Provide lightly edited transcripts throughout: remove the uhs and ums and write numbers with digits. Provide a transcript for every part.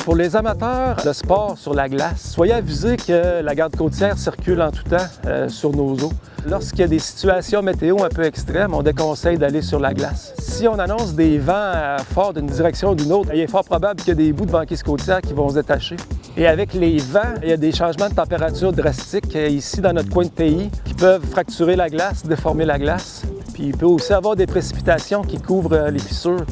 Pour les amateurs de sport sur la glace, soyez avisés que la garde côtière circule en tout temps sur nos eaux. Lorsqu'il y a des situations météo un peu extrêmes, on déconseille d'aller sur la glace. Si on annonce des vents forts d'une direction ou d'une autre, il est fort probable qu'il y ait des bouts de banquise côtière qui vont se détacher. Et avec les vents, il y a des changements de température drastiques ici dans notre coin de pays qui peuvent fracturer la glace, déformer la glace. Puis il peut aussi avoir des précipitations qui couvrent les fissures.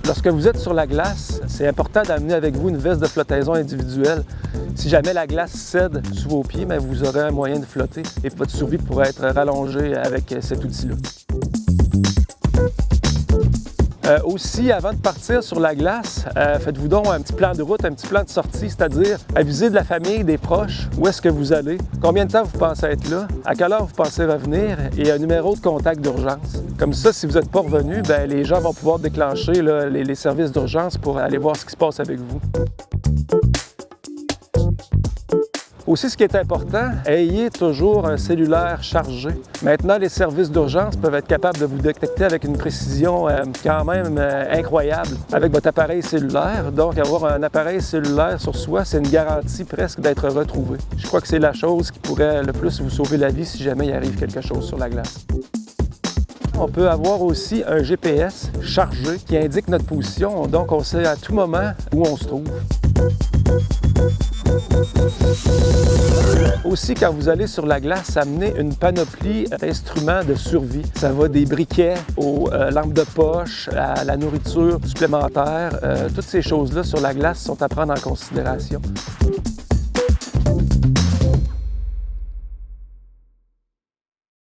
Lorsque vous êtes sur la glace, c'est important d'amener avec vous une veste de flottaison individuelle. Si jamais la glace cède sous vos pieds, bien, vous aurez un moyen de flotter et votre survie pourrait être rallongée avec cet outil-là. Aussi, avant de partir sur la glace, faites-vous donc un petit plan de route, un petit plan de sortie, c'est-à-dire avisez de la famille, des proches, où est-ce que vous allez, combien de temps vous pensez être là, à quelle heure vous pensez revenir et un numéro de contact d'urgence. Comme ça, si vous n'êtes pas revenu, bien, les gens vont pouvoir déclencher là, les services d'urgence pour aller voir ce qui se passe avec vous. Aussi, ce qui est important, ayez toujours un cellulaire chargé. Maintenant, les services d'urgence peuvent être capables de vous détecter avec une précision quand même incroyable avec votre appareil cellulaire. Donc, avoir un appareil cellulaire sur soi, c'est une garantie presque d'être retrouvé. Je crois que c'est la chose qui pourrait le plus vous sauver la vie si jamais il arrive quelque chose sur la glace. On peut avoir aussi un GPS chargé qui indique notre position, donc on sait à tout moment où on se trouve. Aussi, quand vous allez sur la glace, amenez une panoplie d'instruments de survie. Ça va des briquets aux lampes de poche, à la nourriture supplémentaire. Toutes ces choses-là sur la glace sont à prendre en considération.